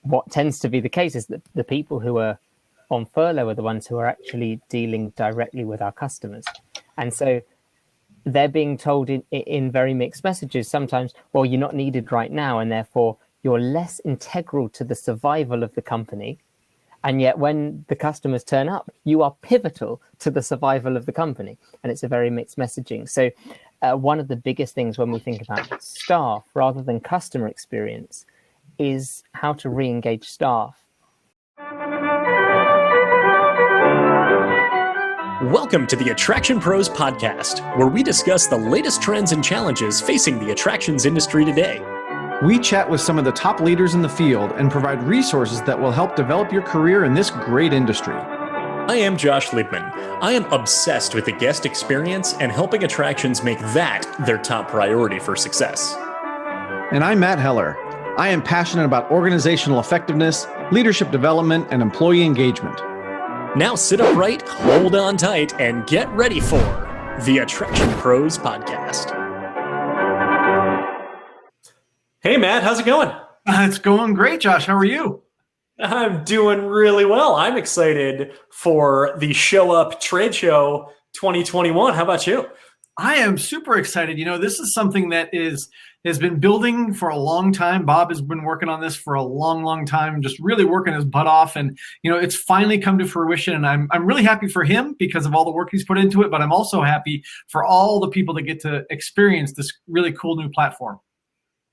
what tends to be the case is that the people who are on furlough are the ones who are actually dealing directly with our customers. And so they're being told in very mixed messages sometimes, well, you're not needed right now, and therefore you're less integral to the survival of the company. And yet when the customers turn up, you are pivotal to the survival of the company. And it's a very mixed messaging. So one of the biggest things when we think about staff rather than customer experience is how to re-engage staff. Welcome to the AttractionPros Podcast, where we discuss the latest trends and challenges facing the attractions industry today. We chat with some of the top leaders in the field and provide resources that will help develop your career in this great industry. I am Josh Liebman. I am obsessed with the guest experience and helping attractions make that their top priority for success. And I'm Matt Heller. I am passionate about organizational effectiveness, leadership development, and employee engagement. Now sit upright, hold on tight, and get ready for the AttractionPros Podcast. Hey, Matt, how's it going? It's going great, Josh. How are you? I'm doing really well. I'm excited for the ShowUp Trade Show 2021. How about you? I am super excited. You know, this is something that has been building for a long time. Bob has been working on this for a long, long time, just really working his butt off. And, you know, it's finally come to fruition. And I'm really happy for him because of all the work he's put into it. But I'm also happy for all the people that get to experience this really cool new platform.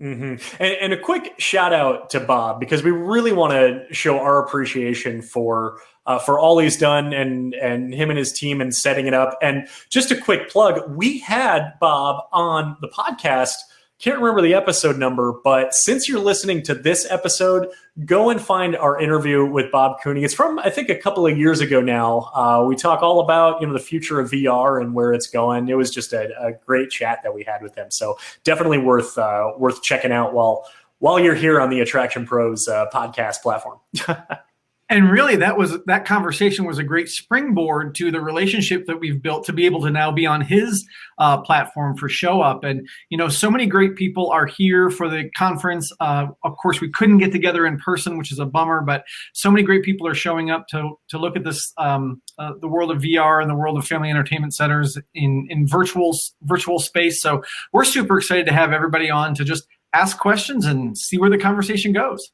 Mm-hmm. And a quick shout out to Bob, because we really want to show our appreciation for all he's done and him and his team and setting it up. And just a quick plug, we had Bob on the podcast. Can't remember the episode number, but since you're listening to this episode, go and find our interview with Bob Cooney. It's from, I think, a couple of years ago now. We talk all about, the future of VR and where it's going. It was just a great chat that we had with him. So definitely worth checking out while you're here on the AttractionPros podcast platform. And really, that conversation was a great springboard to the relationship that we've built to be able to now be on his platform for ShowUp. And, so many great people are here for the conference. Of course, we couldn't get together in person, which is a bummer, but so many great people are showing up to look at this, the world of VR and the world of family entertainment centers in virtual space. So we're super excited to have everybody on to just ask questions and see where the conversation goes.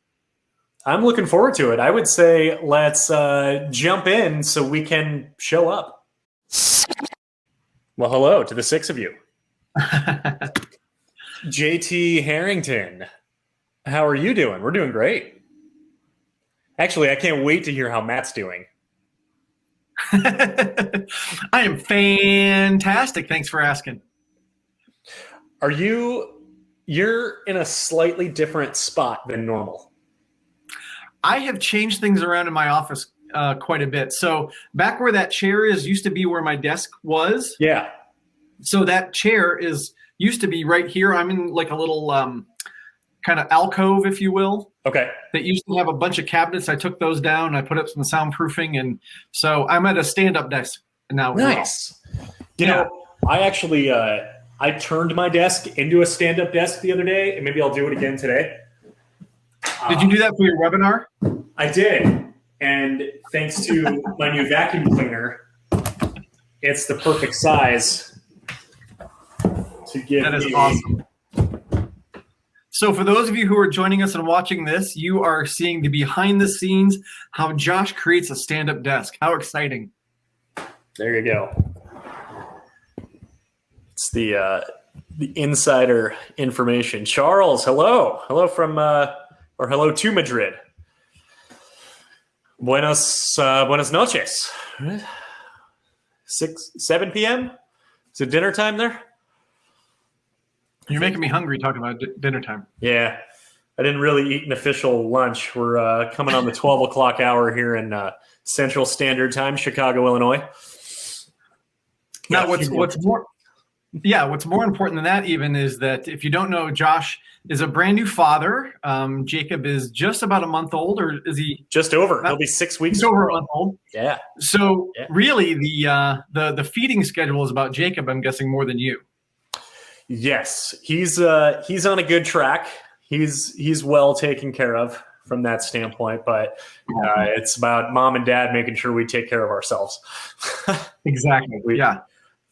I'm looking forward to it. I would say let's jump in so we can show up. Well, hello to the six of you. JT Harrington, how are you doing? We're doing great. Actually, I can't wait to hear how Matt's doing. I am fantastic. Thanks for asking. You're in a slightly different spot than normal. I have changed things around in my office quite a bit. So back where that chair used to be where my desk was. Yeah. So that chair used to be right here. I'm in like a little kind of alcove, if you will. Okay. That used to have a bunch of cabinets. I took those down. I put up some soundproofing, and so I'm at a stand-up desk now. Nice. You know, I actually I turned my desk into a stand-up desk the other day, and maybe I'll do it again today. Did you do that for your webinar? I did. And thanks to my new vacuum cleaner, it's the perfect size to give That is awesome. So for those of you who are joining us and watching this, you are seeing the behind the scenes, how Josh creates a stand-up desk. How exciting. There you go. It's the insider information. Charles, hello. Hello from... or hello to Madrid. Buenos noches. 7 p.m.? Is it dinner time there? You're making me hungry talking about dinner time. Yeah. I didn't really eat an official lunch. We're coming on the 12 o'clock hour here in Central Standard Time, Chicago, Illinois. Now, what's more important than that even is that if you don't know, Josh is a brand new father. Jacob is just about a month old, or is he? Just over. He'll be 6 weeks. He's over a month old. Yeah. So really, the feeding schedule is about Jacob, I'm guessing, more than you. Yes, he's on a good track. He's well taken care of from that standpoint, but it's about mom and dad making sure we take care of ourselves. Exactly. Yeah.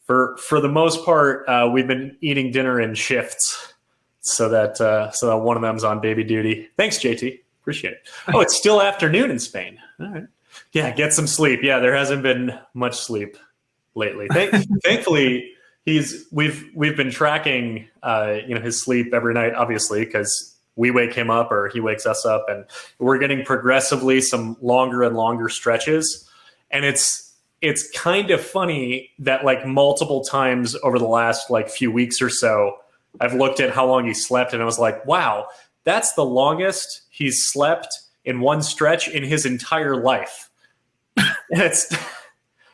For the most part, we've been eating dinner in shifts so that one of them's on baby duty. Thanks, JT. Appreciate it. Oh, it's still afternoon in Spain. All right. Yeah, get some sleep. Yeah, there hasn't been much sleep lately. Thankfully, we've been tracking his sleep every night, obviously, because we wake him up or he wakes us up, and we're getting progressively some longer and longer stretches. And it's kind of funny that like multiple times over the last like few weeks or so, I've looked at how long he slept and I was like, wow, that's the longest he's slept in one stretch in his entire life. And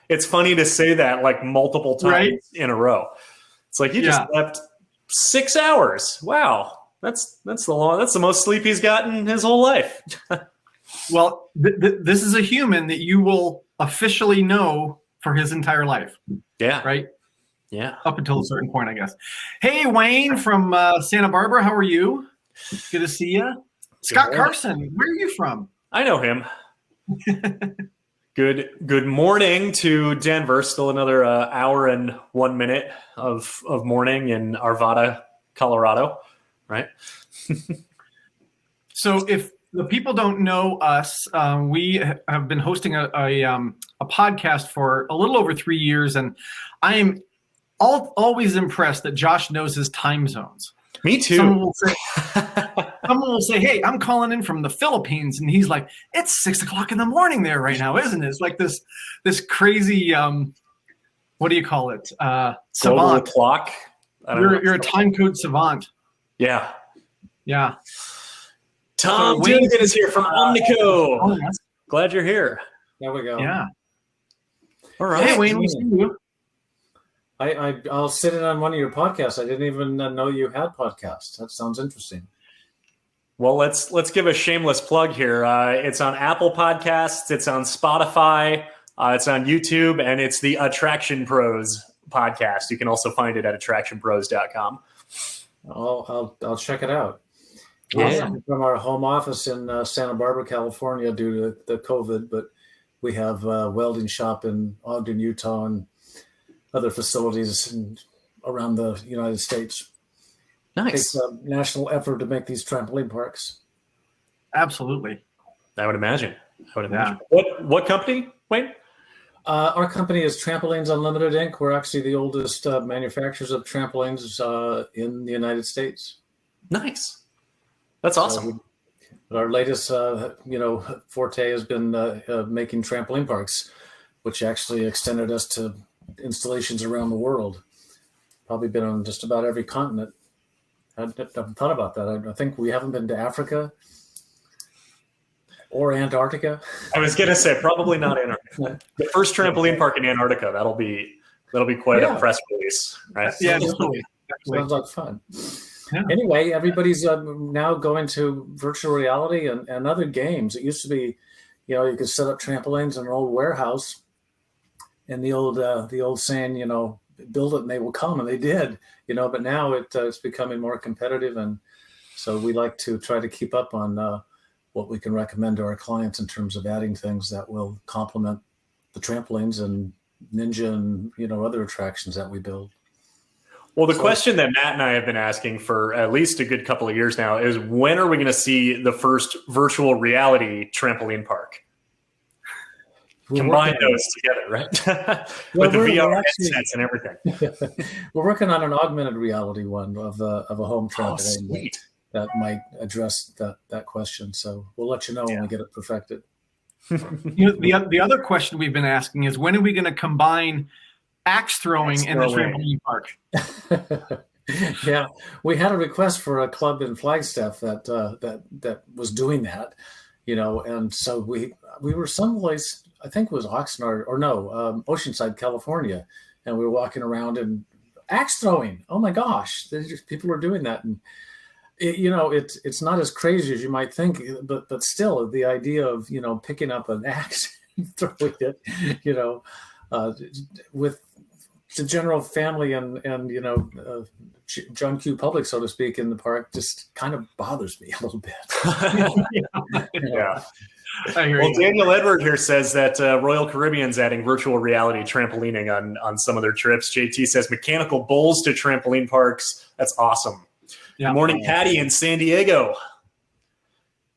it's funny to say that like multiple times in a row. It's like, he just slept 6 hours. Wow. That's the most sleep he's gotten his whole life. Well, this is a human that you will officially know for his entire life. Yeah. Right? Yeah. Up until a certain point, I guess. Hey, Wayne from Santa Barbara. How are you? Good to see you. Scott Carson, where are you from? I know him. Good morning to Denver. Still another hour and 1 minute of morning in Arvada, Colorado, right? So if the people don't know us, we have been hosting a podcast for a little over 3 years, and I am always impressed that Josh knows his time zones. Me too. Someone will say, hey, I'm calling in from the Philippines. And he's like, it's 6 o'clock in the morning there right now, isn't it? It's like this crazy, what do you call it? Savant. Clock. You're a time code savant. Yeah. Yeah. Tom Dugan is here from Omnico. Glad you're here. There we go. Yeah. All right. Hey, Wayne, we'll see you. I'll sit in on one of your podcasts. I didn't even know you had podcasts. That sounds interesting. Well, let's give a shameless plug here. It's on Apple Podcasts. It's on Spotify. It's on YouTube, and it's the AttractionPros Podcast. You can also find it at AttractionPros.com. I'll check it out. Yeah. From our home office in Santa Barbara, California, due to the COVID, but we have a welding shop in Ogden, Utah, and other facilities around the United States. Nice. It takes a national effort to make these trampoline parks. Absolutely. I would imagine. Yeah. What company, Wayne? Our company is Trampolines Unlimited, Inc. We're actually the oldest manufacturers of trampolines in the United States. Nice. That's awesome. Our latest, forte has been making trampoline parks, which actually extended us to installations around the world. Probably been on just about every continent. I haven't thought about that. I think we haven't been to Africa or Antarctica. I was going to say probably not Antarctica. The first trampoline park in Antarctica. That'll be quite a press release, right? Yeah, definitely. Sounds like fun. Yeah. Anyway, everybody's now going to virtual reality and other games. It used to be, you could set up trampolines in an old warehouse, and the old saying, build it and they will come, and they did, but now it's becoming more competitive, and so we like to try to keep up on what we can recommend to our clients in terms of adding things that will complement the trampolines and Ninja and other attractions that we build. Well, the question that Matt and I have been asking for at least a good couple of years now is, when are we going to see the first virtual reality trampoline park? Combine those together, right? With the VR headsets and everything. We're working on an augmented reality one of a home trampoline. Sweet. That might address that question. So we'll let you know when we get it perfected. The other question we've been asking is, when are we going to combine axe throwing in the trampoline park? Yeah, we had a request for a club in Flagstaff that was doing that, and so we were someplace, I think it was Oxnard Oceanside, California, and we were walking around and axe throwing. Oh my gosh, people are doing that, and it's not as crazy as you might think, but still the idea of picking up an axe and throwing it, with the general family and John Q. Public, so to speak, in the park just kind of bothers me a little bit. Yeah. Well, Daniel Edward here says that Royal Caribbean's adding virtual reality trampolining on some of their trips. JT says mechanical bowls to trampoline parks. That's awesome. Yeah. Good morning, Patty in San Diego.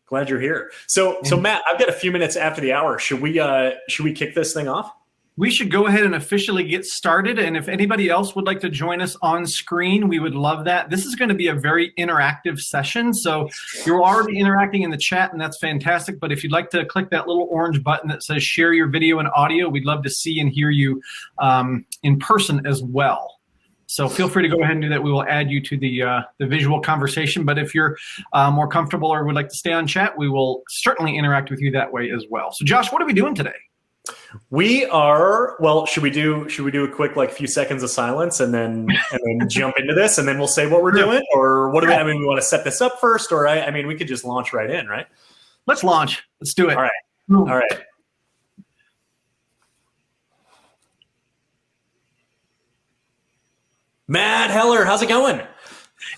Glad you're here. So Matt, I've got a few minutes after the hour. Should we kick this thing off? We should go ahead and officially get started. And if anybody else would like to join us on screen, we would love that. This is going to be a very interactive session. So you're already interacting in the chat, and that's fantastic. But if you'd like to click that little orange button that says share your video and audio, we'd love to see and hear you in person as well. So feel free to go ahead and do that. We will add you to the visual conversation. But if you're more comfortable or would like to stay on chat, we will certainly interact with you that way as well. So Josh, what are we doing today? We are, well, should we do a quick few seconds of silence and then jump into this, and then we'll say what we're doing, or what do we? I mean, we want to set this up first, or I mean, we could just launch right in, right? Let's launch. Let's do it. All right. Matt Heller, how's it going?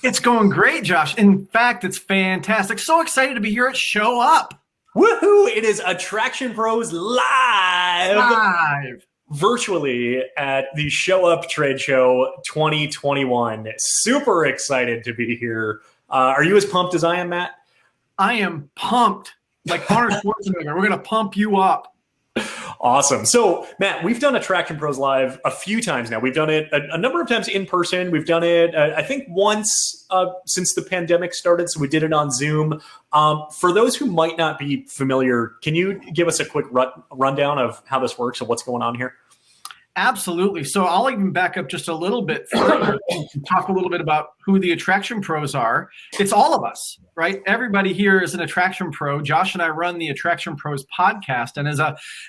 It's going great, Josh. In fact, it's fantastic. So excited to be here at ShowUp. Woohoo! It is AttractionPros live virtually at the ShowUp Trade Show 2021. Super excited to be here. Are you as pumped as I am, Matt? I am pumped. Like Arnold Schwarzenegger, we're going to pump you up. Awesome. So, Matt, we've done AttractionPros Live a few times now. We've done it a number of times in person. We've done it, I think, once since the pandemic started. So we did it on Zoom. For those who might not be familiar, can you give us a quick rundown of how this works and what's going on here? Absolutely. So I'll even back up just a little bit further and talk a little bit about who the Attraction Pros are. It's all of us, right? Everybody here is an Attraction Pro. Josh and I run the Attraction Pros podcast, and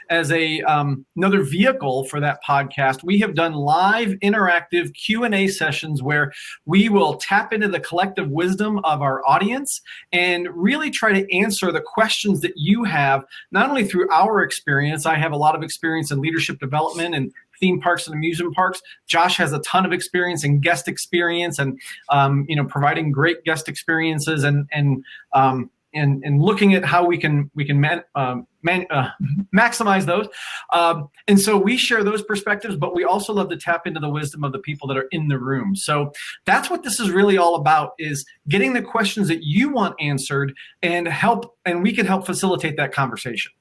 as another vehicle for that podcast, we have done live interactive Q&A sessions where we will tap into the collective wisdom of our audience and really try to answer the questions that you have, not only through our experience. I have a lot of experience in leadership development and theme parks and amusement parks. Josh has a ton of experience in guest experience and providing great guest experiences and looking at how we can maximize those. And so we share those perspectives, but we also love to tap into the wisdom of the people that are in the room. So that's what this is really all about, is getting the questions that you want answered and we can help facilitate that conversation.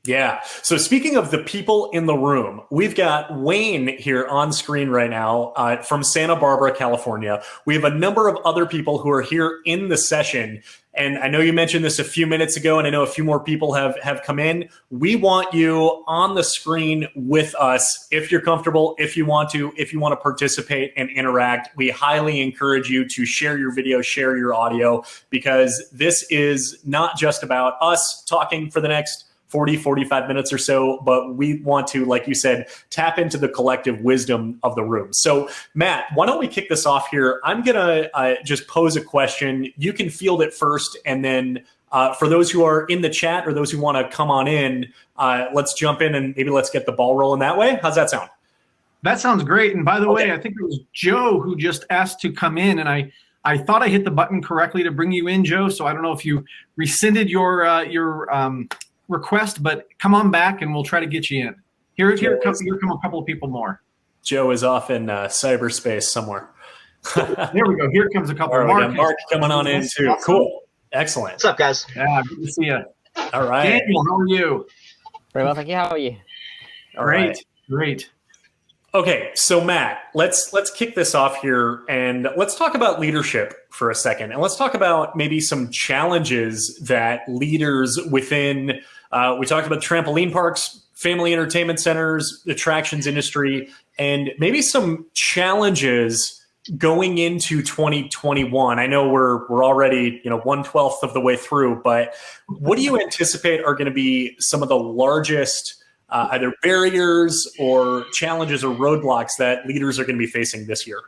Yeah. So speaking of the people in the room, we've got Wayne here on screen right now from Santa Barbara, California. We have a number of other people who are here in the session. And I know you mentioned this a few minutes ago, and I know a few more people have come in. We want you on the screen with us if you're comfortable, if you want to participate and interact. We highly encourage you to share your video, share your audio, because this is not just about us talking for the next 40, 45 minutes or so, but we want to, like you said, tap into the collective wisdom of the room. So, Matt, why don't we kick this off here? I'm going to just pose a question. You can field it first, and then for those who are in the chat or those who want to come on in, let's jump in and maybe let's get the ball rolling that way. How's that sound? That sounds great. And by the way, I think it was Joe who just asked to come in, and I thought I hit the button correctly to bring you in, Joe. So I don't know if you rescinded your request, but come on back and we'll try to get you in. Here come a couple of people more. Joe is off in cyberspace somewhere. There we go. Here comes a couple. Mark coming on in too. Awesome. Cool. Excellent. What's up, guys? Yeah, good to see you. All right. Daniel, how are you? Very well, thank you. How are you? All right. Great. Okay, so Matt, let's kick this off here, and let's talk about leadership for a second, and let's talk about maybe some challenges that leaders within. We talked about trampoline parks, family entertainment centers, attractions industry, and maybe some challenges going into 2021. I know we're already 1/12 of the way through, but what do you anticipate are going to be some of the largest either barriers or challenges or roadblocks that leaders are going to be facing this year?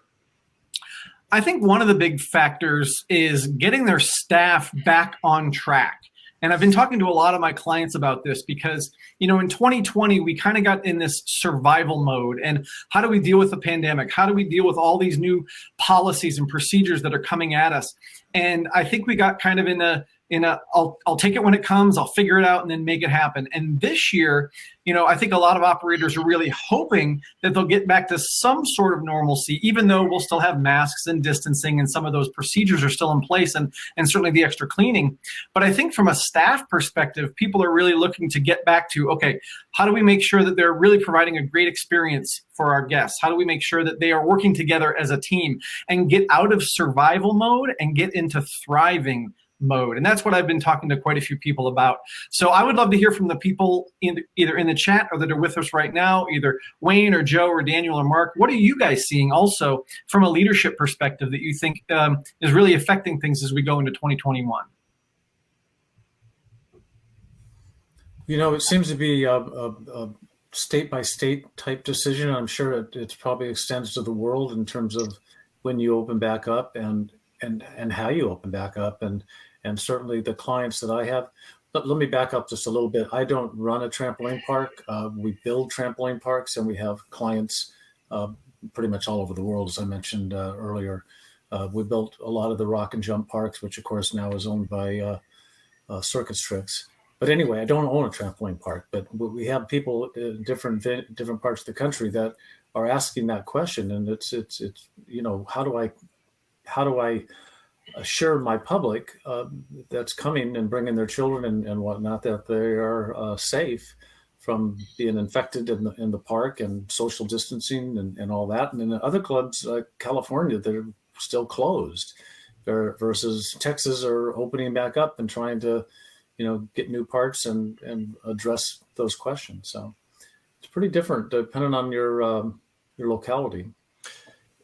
I think one of the big factors is getting their staff back on track. And I've been talking to a lot of my clients about this because, in 2020, we kind of got in this survival mode. And how do we deal with the pandemic? How do we deal with all these new policies and procedures that are coming at us? And I think we got kind of in a I'll take it when it comes, I'll figure it out and then make it happen. And this year, I think a lot of operators are really hoping that they'll get back to some sort of normalcy, even though we'll still have masks and distancing and some of those procedures are still in place and certainly the extra cleaning. But I think from a staff perspective, people are really looking to get back to, okay, how do we make sure that they're really providing a great experience for our guests? How do we make sure that they are working together as a team and get out of survival mode and get into thriving mode? And that's what I've been talking to quite a few people about. So I would love to hear from the people either in the chat or that are with us right now, either Wayne or Joe or Daniel or Mark. What are you guys seeing also from a leadership perspective that you think is really affecting things as we go into 2021? It seems to be a state-by-state type decision. I'm sure it probably extends to the world in terms of when you open back up and how you open back up. And certainly the clients that I have, but let me back up just a little bit. I don't run a trampoline park. We build trampoline parks, and we have clients pretty much all over the world, as I mentioned earlier. We built a lot of the rock and jump parks, which of course now is owned by Circus Tricks. But anyway, I don't own a trampoline park, but we have people in different parts of the country that are asking that question. And it's how do I assure my public that's coming and bringing their children and whatnot that they are safe from being infected in the park and social distancing and all that. And then other clubs like California, they're still closed versus Texas are opening back up and trying to, get new parts and address those questions. So it's pretty different depending on your locality.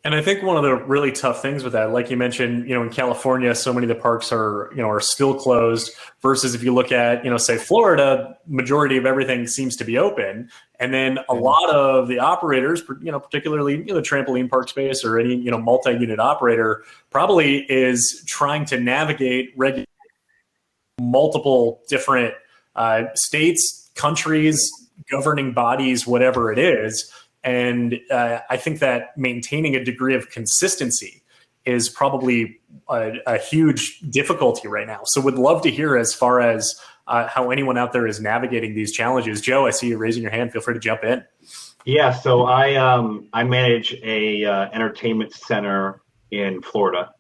And I think one of the really tough things with that, like you mentioned, in California, so many of the parks are still closed versus if you look at, say Florida, majority of everything seems to be open. And then a lot of the operators, particularly, the trampoline park space or any, multi-unit operator probably is trying to navigate multiple different states, countries, governing bodies, whatever it is. And I think that maintaining a degree of consistency is probably a huge difficulty right now. So would love to hear as far as how anyone out there is navigating these challenges. Joe, I see you raising your hand. Feel free to jump in. Yeah, so I manage a entertainment center in Florida,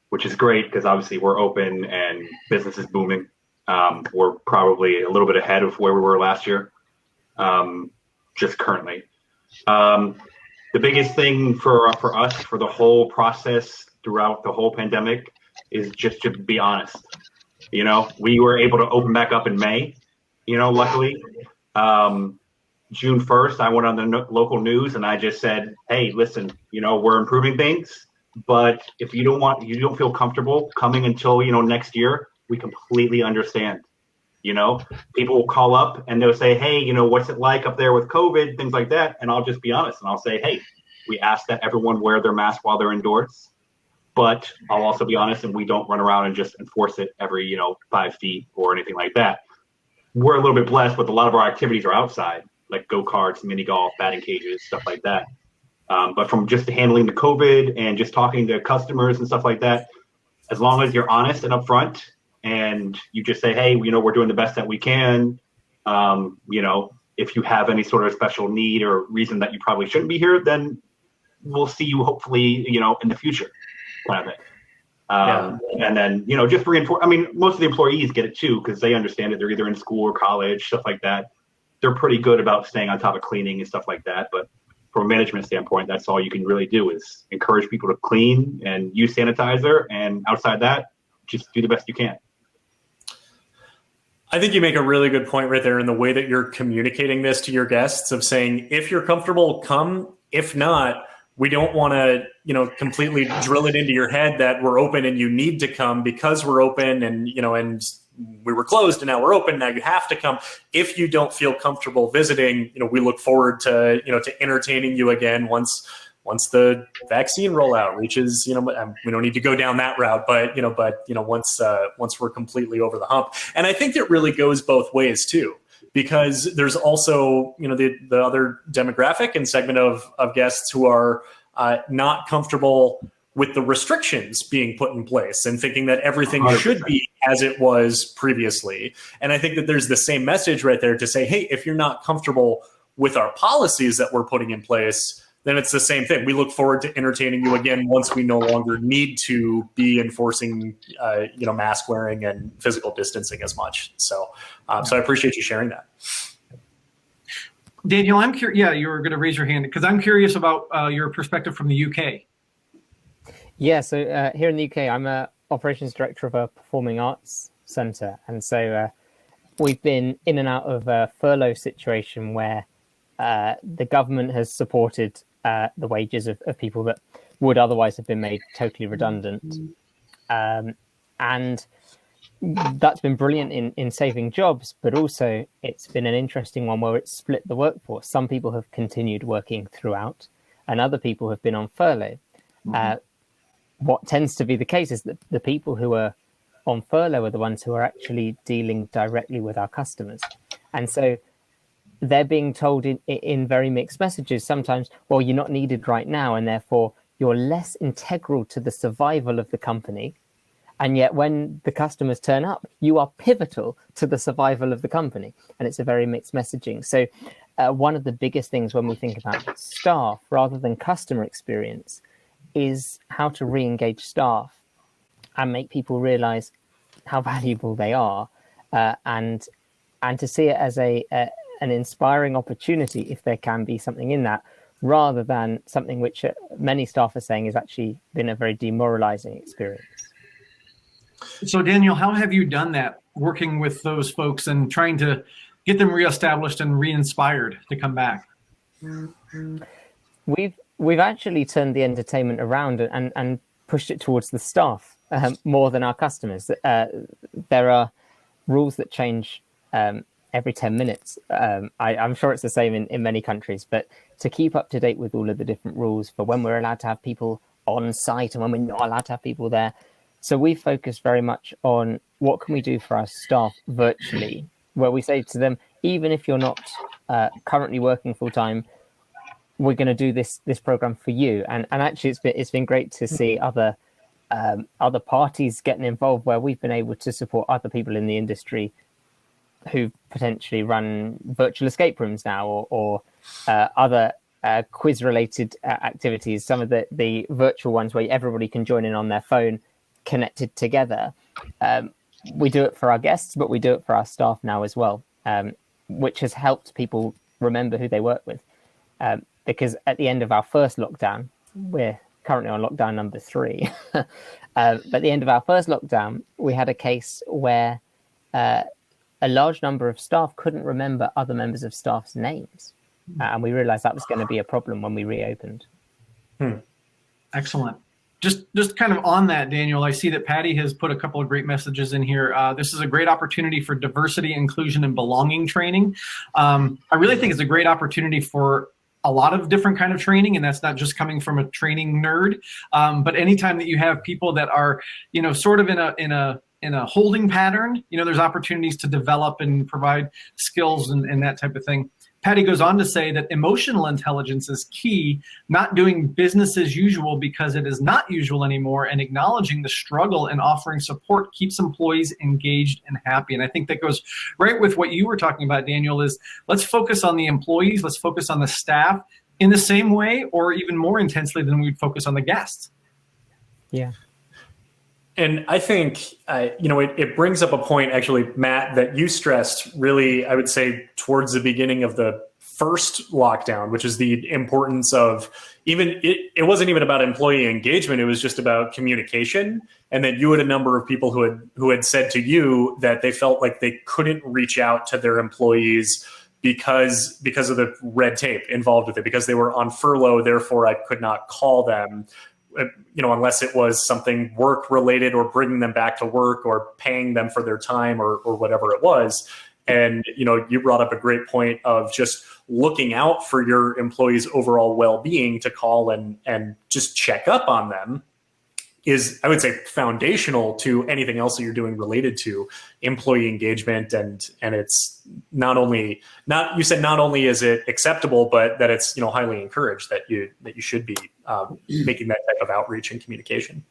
which is great because obviously we're open and business is booming. We're probably a little bit ahead of where we were last year. Just currently. The biggest thing for us, for the whole process throughout the whole pandemic is just to be honest. We were able to open back up in May, luckily. June 1st, I went on the local news and I just said, hey, listen, we're improving things, but if you don't feel comfortable coming until, next year, we completely understand. People will call up and they'll say, hey, what's it like up there with COVID, things like that. And I'll just be honest. And I'll say, hey, we ask that everyone wear their mask while they're indoors. But I'll also be honest, and we don't run around and just enforce it every, 5 feet or anything like that. We're a little bit blessed, but a lot of our activities are outside, like go-karts, mini golf, batting cages, stuff like that. But from just handling the COVID and just talking to customers and stuff like that, as long as you're honest and upfront, and you just say, hey, we're doing the best that we can. If you have any sort of special need or reason that you probably shouldn't be here, then we'll see you hopefully, in the future, kind of thing. And then, just reinforce. Most of the employees get it too, because they understand it. They're either in school or college, stuff like that. They're pretty good about staying on top of cleaning and stuff like that. But from a management standpoint, that's all you can really do is encourage people to clean and use sanitizer. And outside that, just do the best you can. I think you make a really good point right there in the way that you're communicating this to your guests of saying, if you're comfortable, come. If not, we don't want to, completely drill it into your head that we're open and you need to come because we're open and, and we were closed and now we're open. Now you have to come. If you don't feel comfortable visiting, we look forward to, to entertaining you again once once the vaccine rollout reaches, we don't need to go down that route, but once we're completely over the hump. And I think it really goes both ways too, because there's also, the other demographic and segment of guests who are not comfortable with the restrictions being put in place and thinking that everything 100%. Should be as it was previously. And I think that there's the same message right there to say, hey, if you're not comfortable with our policies that we're putting in place, then it's the same thing. We look forward to entertaining you again once we no longer need to be enforcing, mask wearing and physical distancing as much. So I appreciate you sharing that. Daniel, I'm curious. Yeah, you were going to raise your hand because I'm curious about your perspective from the UK. Yeah, so here in the UK, I'm a operations director of a performing arts centre. And so we've been in and out of a furlough situation where the government has supported the wages of people that would otherwise have been made totally redundant. And that's been brilliant in saving jobs, but also it's been an interesting one where it's split the workforce. Some people have continued working throughout and other people have been on furlough. What tends to be the case is that the people who are on furlough are the ones who are actually dealing directly with our customers. And so they're being told in very mixed messages sometimes, well, you're not needed right now, and therefore you're less integral to the survival of the company. And yet when the customers turn up, you are pivotal to the survival of the company. And it's a very mixed messaging. So one of the biggest things when we think about staff rather than customer experience is how to re-engage staff and make people realize how valuable they are, and to see it as an inspiring opportunity if there can be something in that, rather than something which many staff are saying has actually been a very demoralizing experience. So Daniel, how have you done that, working with those folks and trying to get them reestablished and re-inspired to come back? We've actually turned the entertainment around and pushed it towards the staff more than our customers. There are rules that change every 10 minutes. I'm sure it's the same in many countries, but to keep up to date with all of the different rules for when we're allowed to have people on site and when we're not allowed to have people there. So we focus very much on what can we do for our staff virtually, where we say to them, even if you're not currently working full time, we're going to do this program for you. And actually it's been great to see other parties getting involved, where we've been able to support other people in the industry who potentially run virtual escape rooms now, or other quiz related activities, some of the virtual ones where everybody can join in on their phone connected together. We do it for our guests, but we do it for our staff now as well, which has helped people remember who they work with. Because at the end of our first lockdown, we're currently on lockdown number 3. But at the end of our first lockdown, we had a case where a large number of staff couldn't remember other members of staff's names. And we realized that was going to be a problem when we reopened. Excellent. Just kind of on that, Daniel, I see that Patty has put a couple of great messages in here. This is a great opportunity for diversity, inclusion, and belonging training. I really think it's a great opportunity for a lot of different kind of training, and that's not just coming from a training nerd. But anytime that you have people that are, sort of in a holding pattern, there's opportunities to develop and provide skills and that type of thing. Patty goes on to say that emotional intelligence is key, not doing business as usual because it is not usual anymore, and acknowledging the struggle and offering support keeps employees engaged and happy. And I think that goes right with what you were talking about, Daniel, is let's focus on the employees, let's focus on the staff in the same way or even more intensely than we'd focus on the guests. Yeah. And I think, it brings up a point, actually, Matt, that you stressed really, I would say, towards the beginning of the first lockdown, which is the importance of it wasn't even about employee engagement. It was just about communication. And that you had a number of people who had said to you that they felt like they couldn't reach out to their employees because of the red tape involved with it, because they were on furlough. Therefore, I could not call them, unless it was something work related or bringing them back to work or paying them for their time or whatever it was. And, you brought up a great point of just looking out for your employees' overall well-being to call and just check up on them is, I would say, foundational to anything else that you're doing related to employee engagement. And it's not only is it acceptable, but that it's, highly encouraged that you should be making that type of outreach and communication.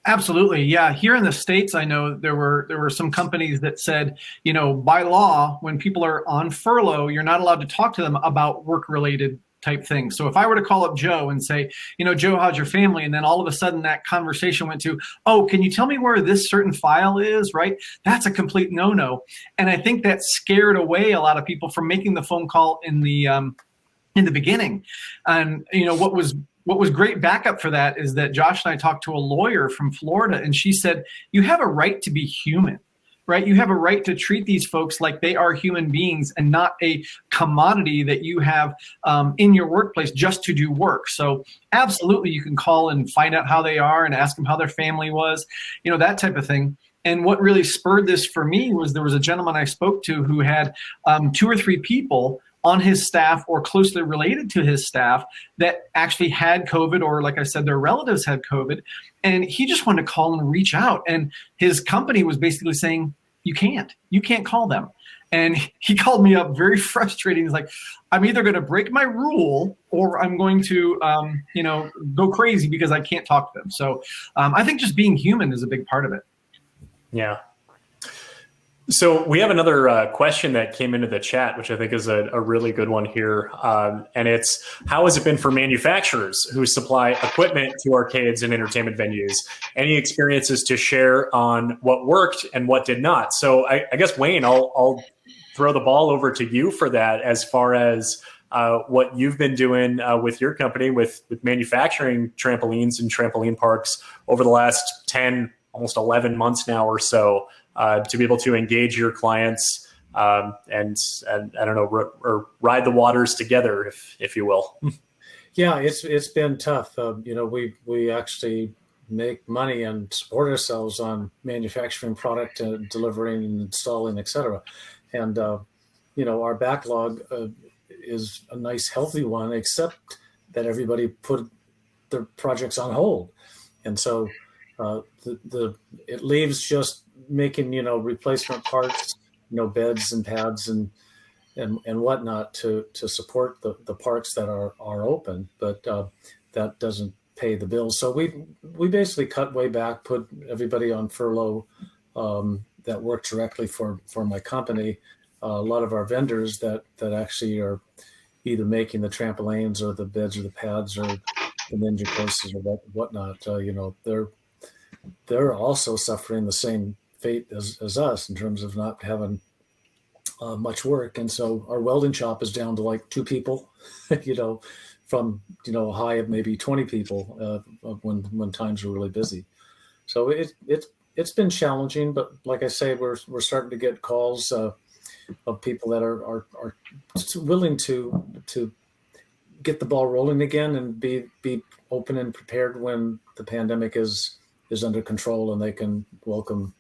Absolutely. Yeah. Here in the States, I know there were some companies that said, by law, when people are on furlough, you're not allowed to talk to them about work-related type things. So if I were to call up Joe and say, Joe, how's your family? And then all of a sudden that conversation went to, oh, can you tell me where this certain file is, right? That's a complete no-no. And I think that scared away a lot of people from making the phone call in the beginning. And, what was great backup for that is that Josh and I talked to a lawyer from Florida, and she said, you have a right to be human, right? You have a right to treat these folks like they are human beings and not a commodity that you have in your workplace just to do work. So absolutely, you can call and find out how they are and ask them how their family was, that type of thing. And what really spurred this for me was there was a gentleman I spoke to who had 2 or 3 people on his staff or closely related to his staff that actually had COVID, or like I said, their relatives had COVID. And he just wanted to call and reach out. And his company was basically saying, you can't call them. And he called me up very frustrated. He's like, I'm either going to break my rule or I'm going to, go crazy because I can't talk to them. So I think just being human is a big part of it. Yeah. So we have another question that came into the chat, which I think is a really good one here. And it's, how has it been for manufacturers who supply equipment to arcades and entertainment venues? Any experiences to share on what worked and what did not? So I guess, Wayne, I'll throw the ball over to you for that, as far as what you've been doing with your company with manufacturing trampolines and trampoline parks over the last 10, almost 11 months now or so. To be able to engage your clients and I don't know, or ride the waters together, if you will. Yeah, it's been tough. We actually make money and support ourselves on manufacturing product, delivering, and installing, et cetera. And our backlog is a nice, healthy one, except that everybody put their projects on hold, and so it leaves just making replacement parts, beds and pads and whatnot to support the parks that are open, but that doesn't pay the bills. So we basically cut way back, put everybody on furlough that work directly for my company. A lot of our vendors that actually are either making the trampolines or the beds or the pads or the ninja coasters or whatnot, they're also suffering the same fate as us in terms of not having much work. And so our welding shop is down to like 2 people, from a high of maybe 20 people when times are really busy. So it's been challenging, but like I say, we're starting to get calls of people that are willing to get the ball rolling again and be open and prepared when the pandemic is under control and they can welcome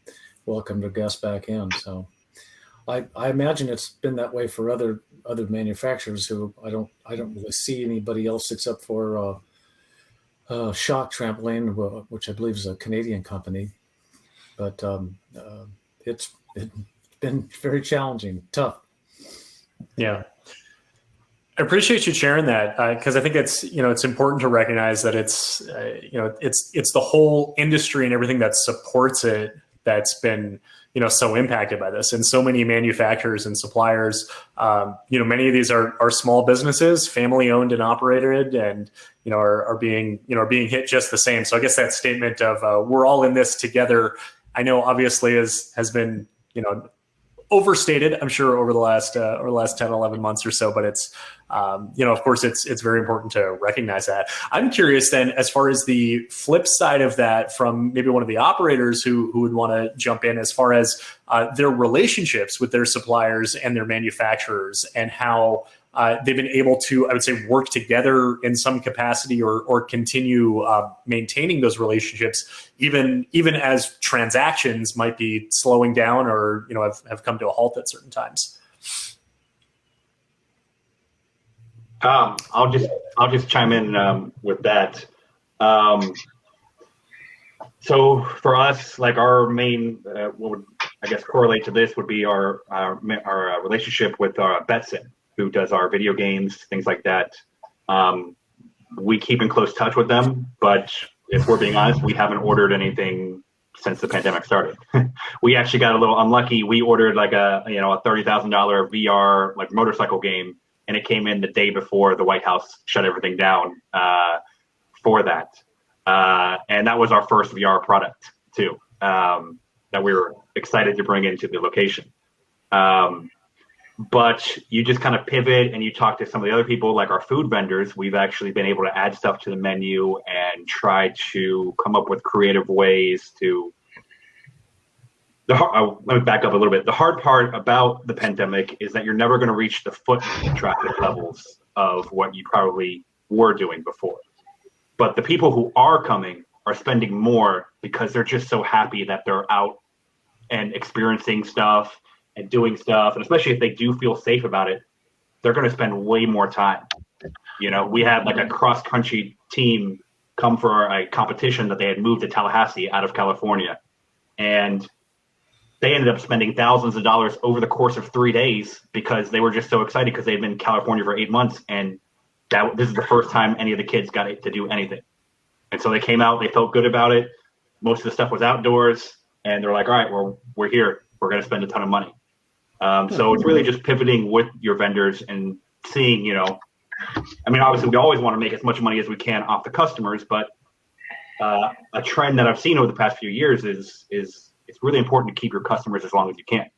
the guests back in. So I imagine it's been that way for other manufacturers who I don't really see anybody else except for Shock Trampoline, which I believe is a Canadian company. But it's been very challenging, tough. Yeah. I appreciate you sharing that because I think it's important to recognize that it's the whole industry and everything that supports it that's been so impacted by this, and so many manufacturers and suppliers. Many of these are small businesses, family owned and operated, and are being hit just the same. So I guess that statement of we're all in this together, I know obviously has been overstated, I'm sure, over the last 10, 11 months or so, but it's, of course it's very important to recognize that. I'm curious then, as far as the flip side of that, from maybe one of the operators who would want to jump in, as far as their relationships with their suppliers and their manufacturers, and how they've been able to, I would say, work together in some capacity or continue maintaining those relationships, even as transactions might be slowing down or have come to a halt at certain times. I'll just chime in with that. So for us, like our main, what would I guess correlate to this would be our relationship with Betson, who does our video games, things like that. We keep in close touch with them, but if we're being honest, we haven't ordered anything since the pandemic started. We actually got a little unlucky. We ordered like a $30,000 VR like motorcycle game, and it came in the day before the White House shut everything down for that. And that was our first VR product too, that we were excited to bring into the location. But you just kind of pivot and you talk to some of the other people, like our food vendors. We've actually been able to add stuff to the menu and try to come up with creative ways to. Let me back up a little bit. The hard part about the pandemic is that you're never going to reach the foot traffic levels of what you probably were doing before. But the people who are coming are spending more because they're just so happy that they're out and experiencing stuff and doing stuff. And especially if they do feel safe about it, they're going to spend way more time. We had like a cross-country team come for a competition that they had moved to Tallahassee out of California. And they ended up spending thousands of dollars over the course of 3 days because they were just so excited because they'd been in California for 8 months. And this is the first time any of the kids got to do anything. And so they came out, they felt good about it. Most of the stuff was outdoors, and they're like, all right, we're here. We're going to spend a ton of money. So it's really just pivoting with your vendors and seeing, obviously we always want to make as much money as we can off the customers, but a trend that I've seen over the past few years is it's really important to keep your customers as long as you can,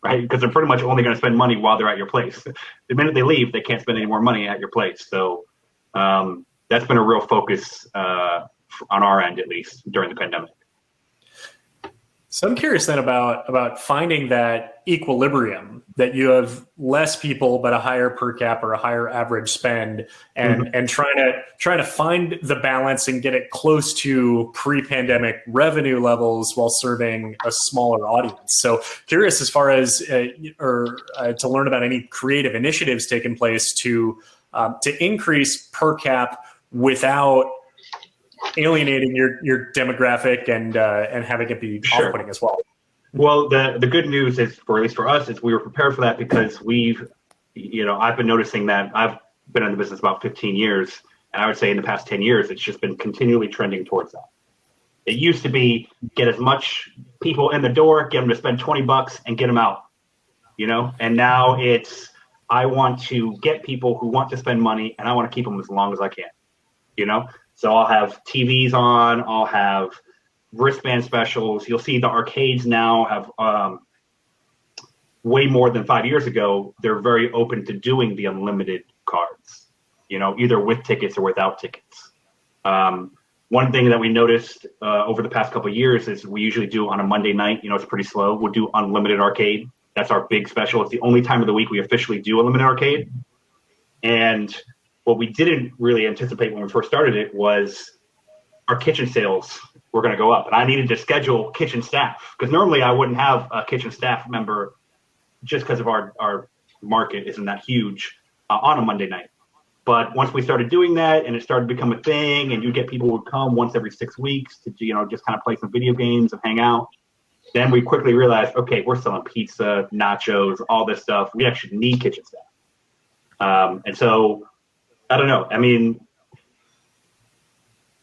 right? Because they're pretty much only going to spend money while they're at your place. The minute they leave, they can't spend any more money at your place. So that's been a real focus on our end, at least during the pandemic. So I'm curious then about finding that equilibrium, that you have less people but a higher per cap or a higher average spend, and trying to find the balance and get it close to pre-pandemic revenue levels while serving a smaller audience. So curious as far as to learn about any creative initiatives taking place to increase per cap without alienating your demographic and having it be off-putting as well. Well, the good news is, at least for us, is we were prepared for that because I've been noticing that I've been in the business about 15 years, and I would say in the past 10 years, it's just been continually trending towards that. It used to be get as much people in the door, get them to spend $20 and get them out, and now it's I want to get people who want to spend money and I want to keep them as long as I can, So I'll have TVs on, I'll have wristband specials. You'll see the arcades now have way more than 5 years ago. They're very open to doing the unlimited cards, either with tickets or without tickets. One thing that we noticed over the past couple of years is we usually do on a Monday night, it's pretty slow. We'll do unlimited arcade. That's our big special. It's the only time of the week we officially do unlimited arcade. And what we didn't really anticipate when we first started it was our kitchen sales were going to go up. And I needed to schedule kitchen staff because normally I wouldn't have a kitchen staff member just because of our market isn't that huge on a Monday night. But once we started doing that and it started to become a thing and you get people who would come once every 6 weeks to, just kind of play some video games and hang out, then we quickly realized, okay, we're selling pizza, nachos, all this stuff. We actually need kitchen staff. And so I don't know.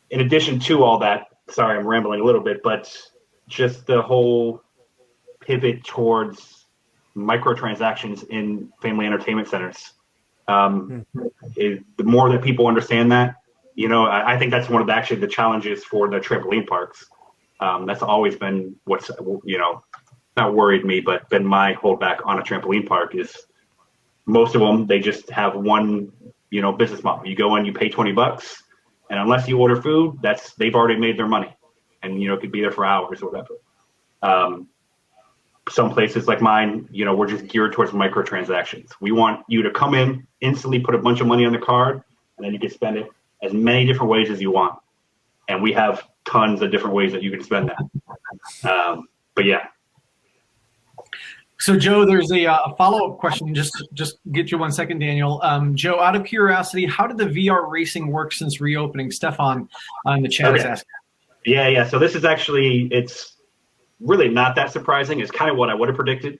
In addition to all that, sorry, I'm rambling a little bit, but just the whole pivot towards microtransactions in family entertainment centers. The more that people understand that, I think that's one of the challenges for the trampoline parks. That's always been what's, not worried me, but been my holdback on a trampoline park is most of them, they just have one business model. You go in, you pay $20, and unless you order food, they've already made their money, and it could be there for hours or whatever. some places like mine, we're just geared towards microtransactions. We want you to come in, instantly put a bunch of money on the card, and then you can spend it as many different ways as you want. And we have tons of different ways that you can spend that. But yeah. So Joe, there's a follow-up question. Just get you 1 second, Daniel. Joe, out of curiosity, how did the VR racing work since reopening? Stefan in the chat is asking. Yeah. So this is actually, it's really not that surprising. It's kind of what I would have predicted.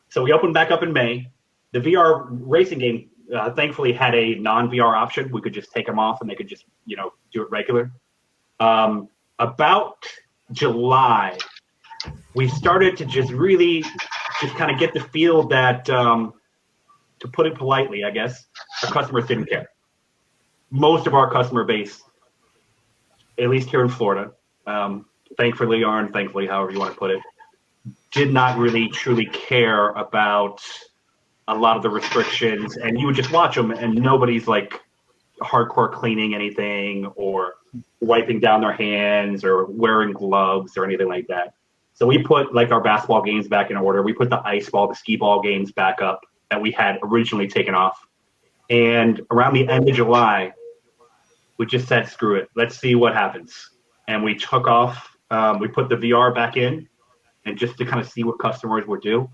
So we opened back up in May. The VR racing game thankfully had a non-VR option. We could just take them off and they could just, do it regular. About July, we started to just kind of get the feel that, to put it politely, I guess, our customers didn't care. Most of our customer base, at least here in Florida, thankfully, or unthankfully, however you want to put it, did not really truly care about a lot of the restrictions. And you would just watch them and nobody's like hardcore cleaning anything or wiping down their hands or wearing gloves or anything like that. So we put like our basketball games back in order. We put the ice ball, the skee ball games back up that we had originally taken off. And around the end of July, we just said, screw it. Let's see what happens. And we took off. We put the VR back in and just to kind of see what customers would do.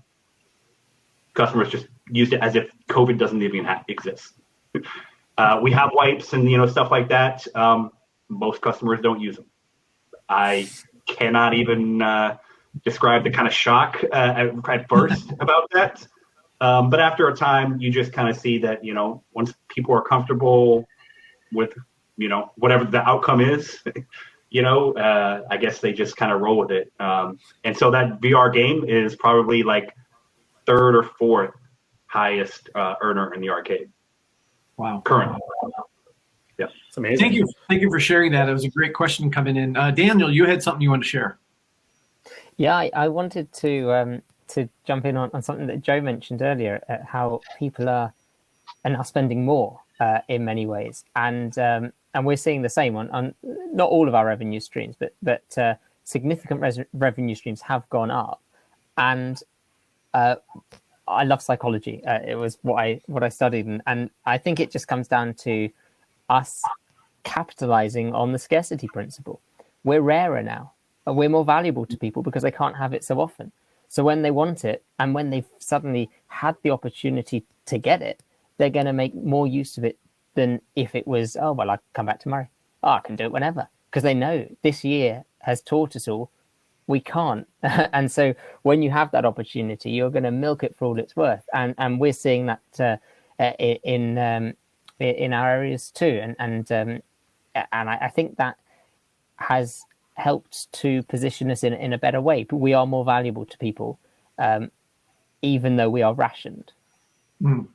Customers just used it as if COVID doesn't even exist. We have wipes and stuff like that. Most customers don't use them. I cannot even describe the kind of shock at first about that. But after a time, you just kind of see that, once people are comfortable with, whatever the outcome is, I guess they just kind of roll with it. And so that VR game is probably like third or fourth highest earner in the arcade. Wow. Currently. Yeah. It's amazing. Thank you for sharing that. It was a great question coming in. Daniel, you had something you wanted to share. Yeah, I wanted to jump in on something that Joe mentioned earlier, how people are now spending more in many ways, and we're seeing the same on not all of our revenue streams, but significant revenue streams have gone up, and I love psychology. It was what I studied, and I think it just comes down to us capitalizing on the scarcity principle. We're rarer now. We're more valuable to people because they can't have it so often. So when they want it and when they've suddenly had the opportunity to get it, they're going to make more use of it than if it was, oh, well, I can come back tomorrow. Oh, I can do it whenever. Because they know this year has taught us all we can't. And so when you have that opportunity, you're going to milk it for all it's worth. And we're seeing that in our areas too. And I think that has helped to position us in a better way. But we are more valuable to people, even though we are rationed. Mm.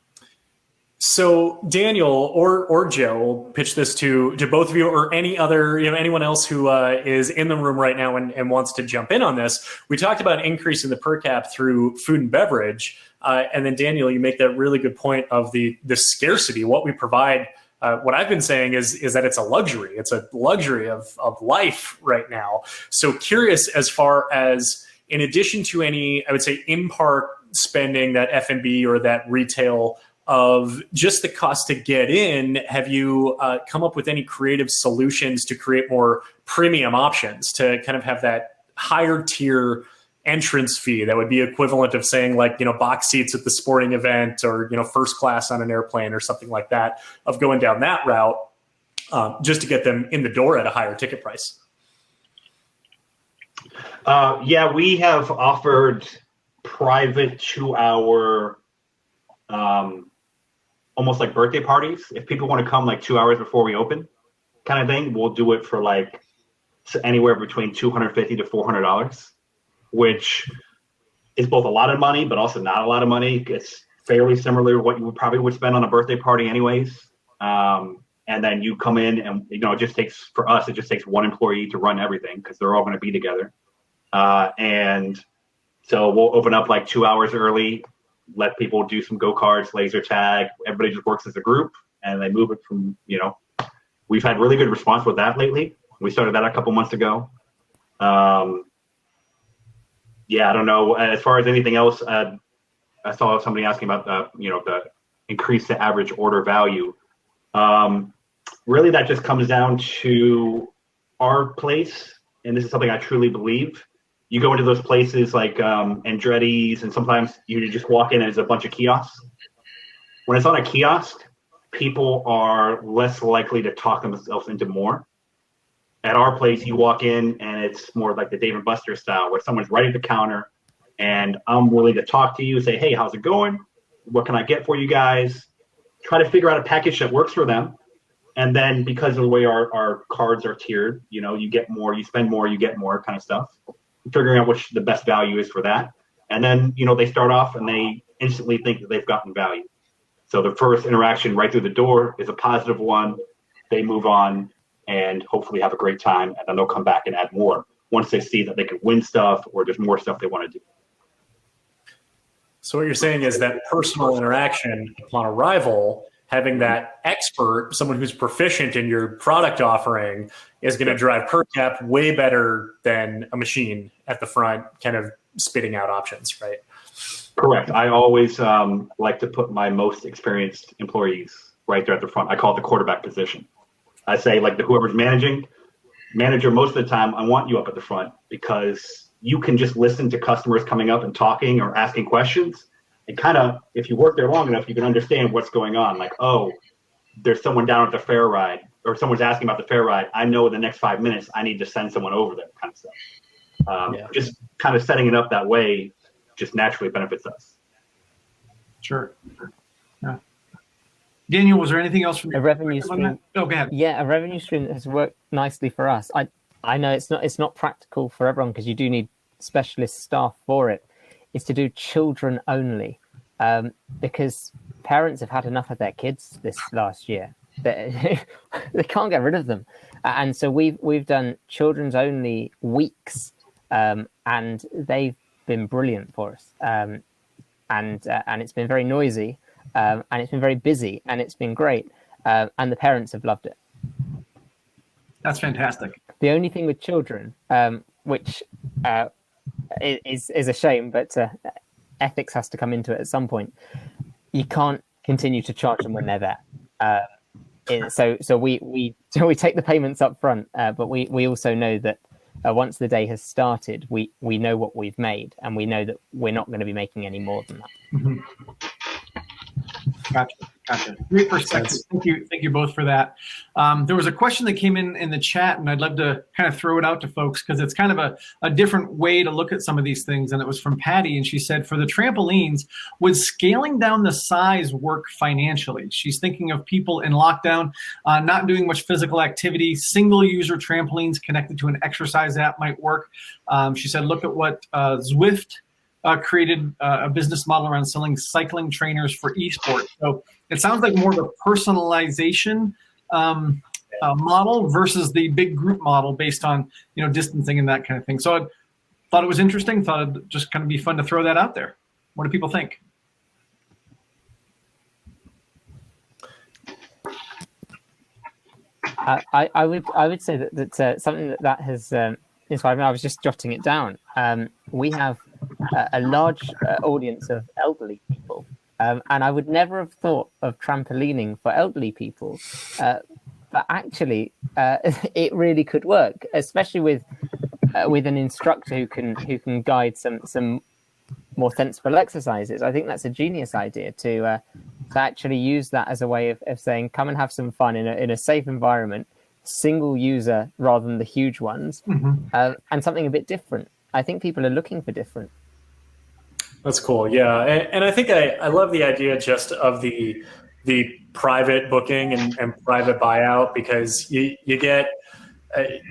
So Daniel or Joe, will pitch this to both of you or any other, anyone else who is in the room right now and wants to jump in on this. We talked about increasing the per cap through food and beverage. And then Daniel, you make that really good point of the scarcity. What we provide, what I've been saying is that it's a luxury. It's a luxury of life right now. So curious as far as, in addition to any, I would say, in-park spending, that F&B or that retail, of just the cost to get in, have you come up with any creative solutions to create more premium options to kind of have that higher tier entrance fee that would be equivalent of saying like, box seats at the sporting event or, first class on an airplane or something like that, of going down that route just to get them in the door at a higher ticket price? Yeah, we have offered private 2-hour almost like birthday parties. If people want to come like 2 hours before we open kind of thing, we'll do it for like anywhere between $250 to $400, which is both a lot of money, but also not a lot of money. It's fairly similar to what you probably would spend on a birthday party anyways. And then you come in and, it just takes one employee to run everything because they're all going to be together. And so we'll open up like 2 hours early, let people do some go-karts, laser tag. Everybody just works as a group and they move it from, we've had really good response with that lately. We started that a couple months ago. Yeah, I don't know. As far as anything else, I saw somebody asking about the increase the average order value. Really, that just comes down to our place, and this is something I truly believe. You go into those places like Andretti's, and sometimes you just walk in and there's a bunch of kiosks. When it's on a kiosk, people are less likely to talk themselves into more. At our place, you walk in and it's more like the Dave & Buster style, where someone's right at the counter and I'm willing to talk to you, say, hey, how's it going? What can I get for you guys? Try to figure out a package that works for them. And then because of the way our cards are tiered, you get more, you spend more, you get more kind of stuff. Figuring out which the best value is for that. And then, they start off and they instantly think that they've gotten value. So the first interaction right through the door is a positive one. They move on and hopefully have a great time. And then they'll come back and add more once they see that they can win stuff or there's more stuff they want to do. So what you're saying is that personal interaction upon arrival, having that expert, someone who's proficient in your product offering, is going to drive per cap way better than a machine at the front kind of spitting out options, right? Correct. I always like to put my most experienced employees right there at the front. I call it the quarterback position. I say, like, whoever's manager, most of the time, I want you up at the front because you can just listen to customers coming up and talking or asking questions. And kind of, if you work there long enough, you can understand what's going on. Like, oh, there's someone down at the fair ride, or someone's asking about the fair ride. I know in the next 5 minutes, I need to send someone over there, kind of stuff. Just kind of setting it up that way just naturally benefits us. Sure. Yeah. Daniel, was there anything else from a revenue stream? Oh, go ahead. Yeah, a revenue stream that has worked nicely for us. I know it's not practical for everyone because you do need specialist staff for it. Is to do children only, because parents have had enough of their kids this last year. They can't get rid of them, and so we've done children's only weeks, and they've been brilliant for us. And it's been very noisy, and it's been very busy, and it's been great, and the parents have loved it. That's fantastic. The only thing with children, which is a shame, but ethics has to come into it at some point. You can't continue to charge them when they're there. So we take the payments up front, but we also know that once the day has started, we know what we've made, and we know that we're not going to be making any more than that. Mm-hmm. Gotcha. Great perspective. Thank you both for that. There was a question that came in the chat, and I'd love to kind of throw it out to folks because it's kind of a different way to look at some of these things. And it was from Patty, and she said, for the trampolines, would scaling down the size work financially? She's thinking of people in lockdown, not doing much physical activity. Single user trampolines connected to an exercise app might work. She said, look at what Zwift created a business model around selling cycling trainers for esports. So it sounds like more of a personalization model versus the big group model based on distancing and that kind of thing. So I thought it was interesting. Thought it'd just kind of be fun to throw that out there. What do people think? I would say that something that has inspired me. I was just jotting it down. We have a large audience of elderly people, and I would never have thought of trampolining for elderly people, but actually it really could work, especially with an instructor who can guide some more sensible exercises. I think that's a genius idea to actually use that as a way of saying, come and have some fun in a safe environment, single user rather than the huge ones, and something a bit different. I think people are looking for different. That's cool. Yeah. And I think I love the idea just of the private booking and private buyout, because you get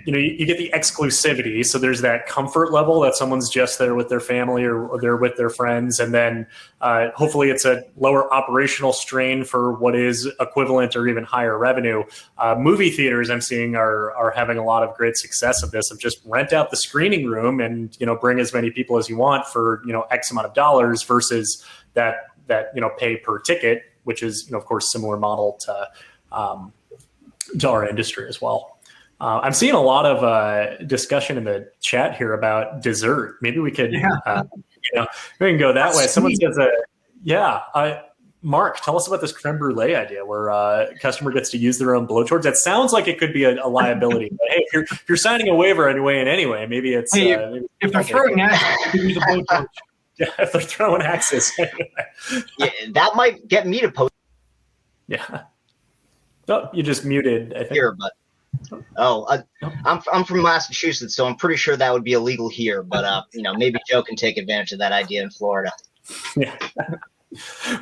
you get the exclusivity. So there's that comfort level that someone's just there with their family or they're with their friends. And then hopefully it's a lower operational strain for what is equivalent or even higher revenue. Movie theaters I'm seeing are having a lot of great success of this, of just rent out the screening room and, bring as many people as you want for, X amount of dollars versus that pay per ticket, which is, of course, similar model to our industry as well. I'm seeing a lot of discussion in the chat here about dessert. Maybe we could, we can go that way. Someone says, Mark, tell us about this creme brulee idea where a customer gets to use their own blowtorch. That sounds like it could be a liability. But hey, if you're signing a waiver anyway, maybe it's. Hey, if they're throwing axes, you use a blowtorch. Yeah, if they're throwing axes. Yeah, that might get me to post. Yeah. Oh, you just muted, I think. Here, but I'm from Massachusetts, so I'm pretty sure that would be illegal here. But maybe Joe can take advantage of that idea in Florida. Yeah.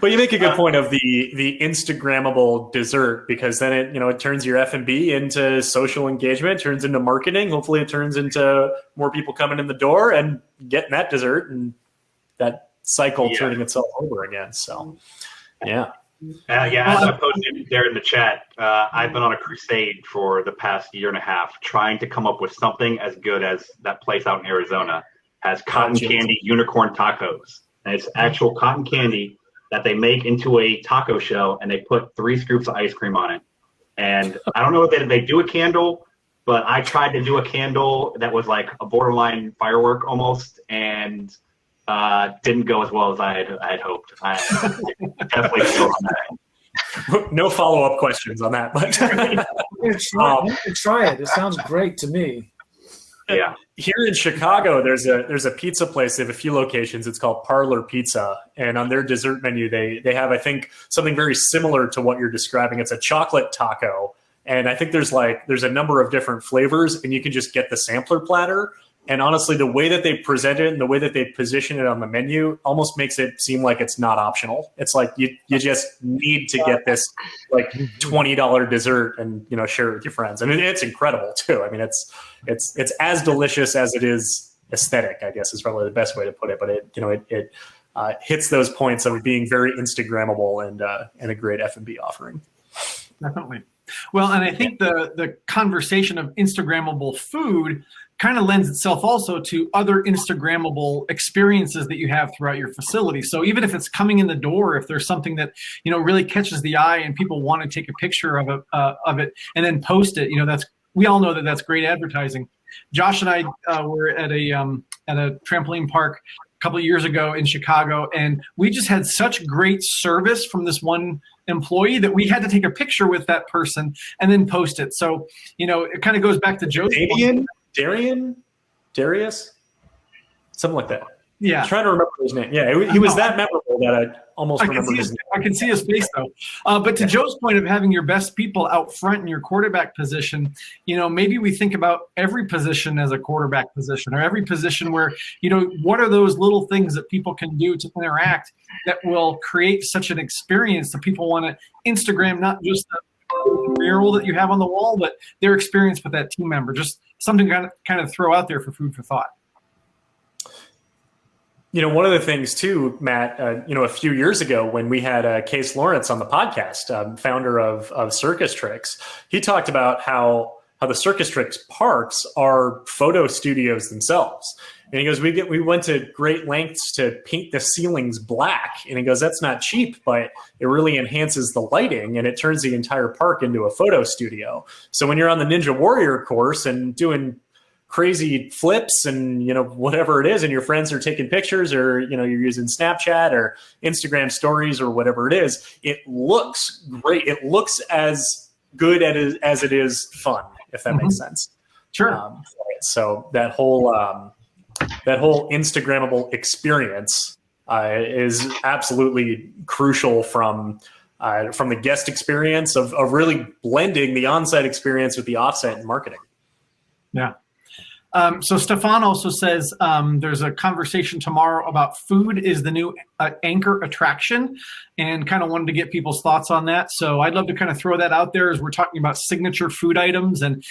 But you make a good point of the Instagrammable dessert, because then it turns your F&B into social engagement, turns into marketing. Hopefully it turns into more people coming in the door and getting that dessert, and that cycle turning itself over again. So, yeah. As I posted there in the chat, I've been on a crusade for the past year and a half trying to come up with something as good as that place out in Arizona has cotton candy unicorn tacos. And it's actual cotton candy that they make into a taco shell, and they put 3 scoops of ice cream on it. And I don't know if they do a candle, but I tried to do a candle that was like a borderline firework almost, and didn't go as well as I had hoped. I definitely feel on that. No follow-up questions on that, but try it. It sounds great to me. Yeah. Here in Chicago, there's a pizza place. They have a few locations. It's called Parlor Pizza, and on their dessert menu, they have, I think, something very similar to what you're describing. It's a chocolate taco, and I think there's a number of different flavors, and you can just get the sampler platter. And honestly, the way that they present it and the way that they position it on the menu almost makes it seem like it's not optional. It's like you just need to get this like $20 dessert and share it with your friends. And it's incredible too. I mean, it's as delicious as it is aesthetic, I guess is probably the best way to put it. But it hits those points of being very Instagrammable and a great F&B offering. Definitely. Well, and I think the conversation of Instagrammable food kind of lends itself also to other Instagrammable experiences that you have throughout your facility. So even if it's coming in the door, if there's something that really catches the eye and people want to take a picture of it and then post it, we all know that that's great advertising. Josh and I were at a trampoline park a couple of years ago in Chicago, and we just had such great service from this one employee that we had to take a picture with that person and then post it. So it kind of goes back to Joe's point. Darius, something like that. Yeah, I'm trying to remember his name. Yeah, he was that memorable that I almost remember his name. I can see his face though. But to Joe's point of having your best people out front in your quarterback position, maybe we think about every position as a quarterback position, or every position where what are those little things that people can do to interact that will create such an experience that people want to Instagram, not just the mural that you have on the wall, but their experience with that team member. Just something kind of throw out there for food for thought. One of the things too, Matt, a few years ago when we had Case Lawrence on the podcast, founder of Circus Tricks, he talked about how the Circus Tricks parks are photo studios themselves. And he goes, we went to great lengths to paint the ceilings black. And he goes, that's not cheap, but it really enhances the lighting and it turns the entire park into a photo studio. So when you're on the Ninja Warrior course and doing crazy flips and whatever it is, and your friends are taking pictures, or you're using Snapchat or Instagram stories or whatever it is, it looks great. It looks as good as it is fun, if that makes sense. Sure. So that whole Instagrammable experience is absolutely crucial from the guest experience of really blending the on-site experience with the off-site marketing. Yeah. So Stefan also says there's a conversation tomorrow about food is the new anchor attraction, and kind of wanted to get people's thoughts on that. So I'd love to kind of throw that out there as we're talking about signature food items. And,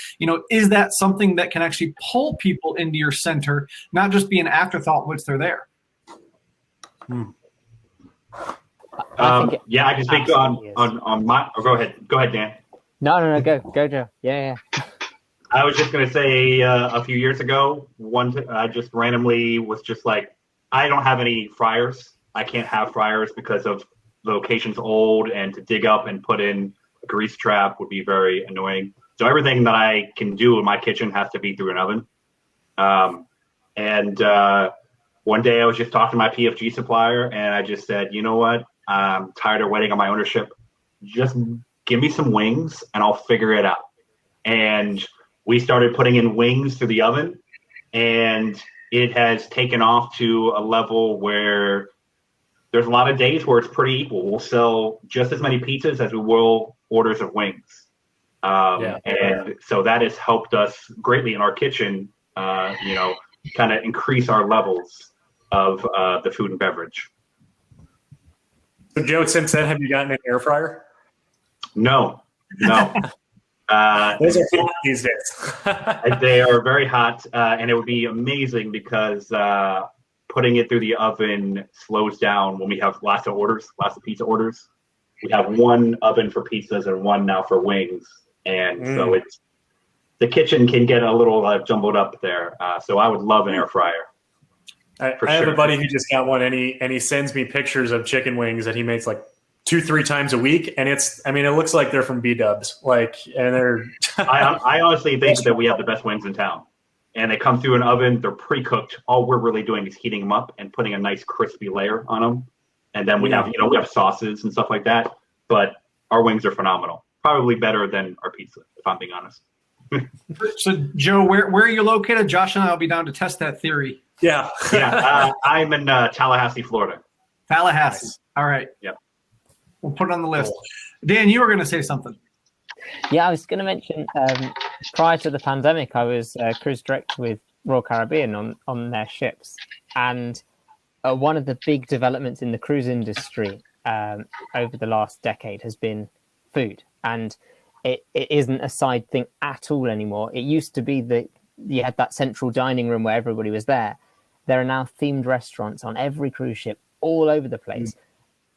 is that something that can actually pull people into your center, not just be an afterthought once they're there? I can speak on my, go ahead, Dan. No, go, Joe. Yeah. I was just going to say a few years ago, I just randomly was just like, I don't have any fryers. I can't have fryers because of the location's old, and to dig up and put in a grease trap would be very annoying. So everything that I can do in my kitchen has to be through an oven. One day I was just talking to my PFG supplier, and I just said, you know what? I'm tired of waiting on my ownership. Just give me some wings and I'll figure it out. And we started putting in wings through the oven, and it has taken off to a level where there's a lot of days where it's pretty equal. We'll sell just as many pizzas as we will orders of wings. And so that has helped us greatly in our kitchen, kind of increase our levels of the food and beverage. So Joe, since then, have you gotten an air fryer? No. Those are hot these days. They are very hot, and it would be amazing because putting it through the oven slows down when we have lots of pizza orders. We have one oven for pizzas and one now for wings, and so the kitchen can get a little jumbled up there. So I would love an air fryer. I have a buddy who just got one, and he sends me pictures of chicken wings that he makes like 2-3 times a week, and it looks like they're from B-dubs. And they're. I honestly think that we have the best wings in town, and they come through an oven. They're pre-cooked. All we're really doing is heating them up and putting a nice crispy layer on them, and then we have sauces and stuff like that. But our wings are phenomenal. Probably better than our pizza, if I'm being honest. So, Joe, where are you located? Josh and I will be down to test that theory. Yeah. I'm in Tallahassee, Florida. Tallahassee. All right. Yep. We'll put it on the list. Dan, you were going to say something. Yeah, I was going to mention prior to the pandemic, I was cruise director with Royal Caribbean on their ships. And one of the big developments in the cruise industry over the last decade has been food. And it isn't a side thing at all anymore. It used to be that you had that central dining room where everybody was there. There are now themed restaurants on every cruise ship all over the place,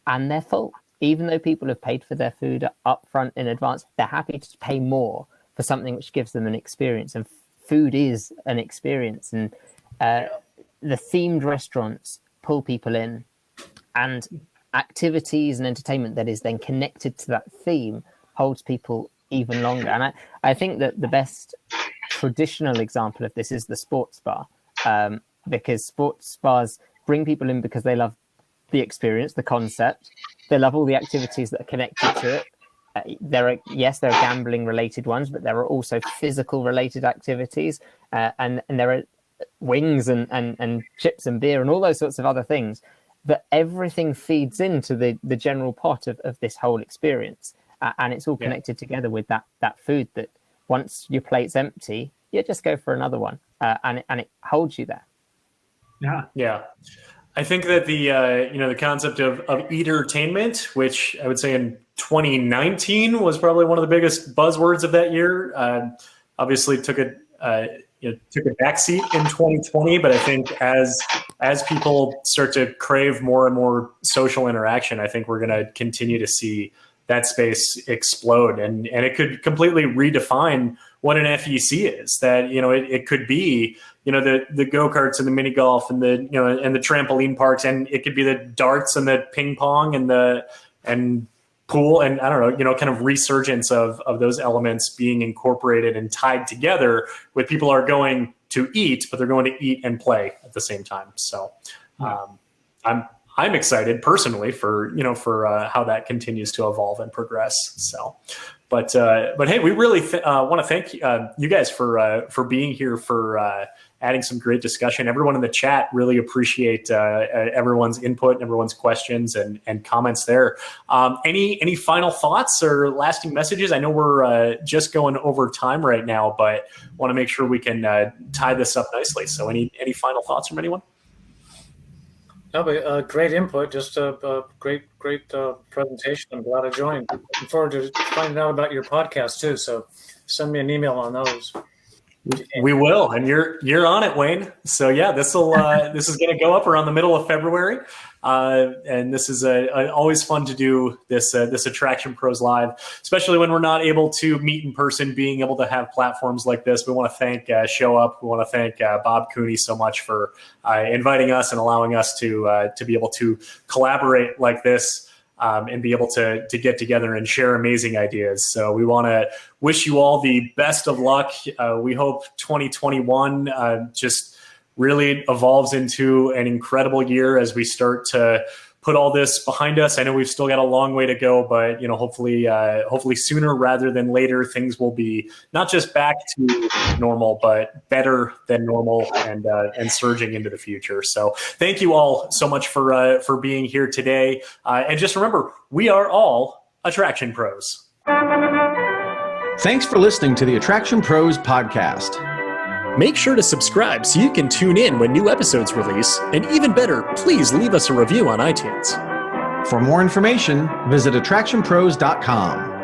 and they're full. Even though people have paid for their food up front in advance, they're happy to pay more for something which gives them an experience. And food is an experience. And the themed restaurants pull people in, and activities and entertainment that is then connected to that theme holds people even longer. And I think that the best traditional example of this is the sports bar, because sports bars bring people in because they love the experience, the concept. They love all the activities that are connected to it. There are gambling related ones, but there are also physical related activities, and there are wings and chips and beer and all those sorts of other things. That everything feeds into the general pot of this whole experience, and it's all connected together with that food. That once your plate's empty, you just go for another one, and it holds you there. Yeah. I think that the concept of eatertainment, which I would say in 2019 was probably one of the biggest buzzwords of that year, obviously took a backseat in 2020. But I think as people start to crave more and more social interaction, I think we're going to continue to see that space explode, and it could completely redefine what an FEC is. That it could be the go-karts and the mini golf and the trampoline parks, and it could be the darts and the ping pong and pool, and I don't know, kind of resurgence of those elements being incorporated and tied together with people are going to eat, but they're going to eat and play at the same time. So I'm excited personally for how that continues to evolve and progress. So, but hey, we really want to thank you guys for being here, for adding some great discussion. Everyone in the chat really appreciate everyone's input and everyone's questions and comments there. Any final thoughts or lasting messages? I know we're just going over time right now, but want to make sure we can tie this up nicely. So any final thoughts from anyone? No, but great input. Just a great presentation. I'm glad I joined. Looking forward to finding out about your podcast too. So send me an email on those. We will, and you're on it, Wayne. So yeah, this is going to go up around the middle of February, and this is always fun to do this Attraction Pros Live, especially when we're not able to meet in person. Being able to have platforms like this, we want to thank ShowUp. We want to thank Bob Cooney so much for inviting us and allowing us to be able to collaborate like this. and be able to get together and share amazing ideas. So we want to wish you all the best of luck. We hope 2021 just really evolves into an incredible year as we start to put all this behind us. I know we've still got a long way to go, but hopefully sooner rather than later, things will be not just back to normal, but better than normal and surging into the future. So thank you all so much for being here today. And just remember, we are all Attraction Pros. Thanks for listening to the Attraction Pros Podcast. Make sure to subscribe so you can tune in when new episodes release. And even better, please leave us a review on iTunes. For more information, visit AttractionPros.com.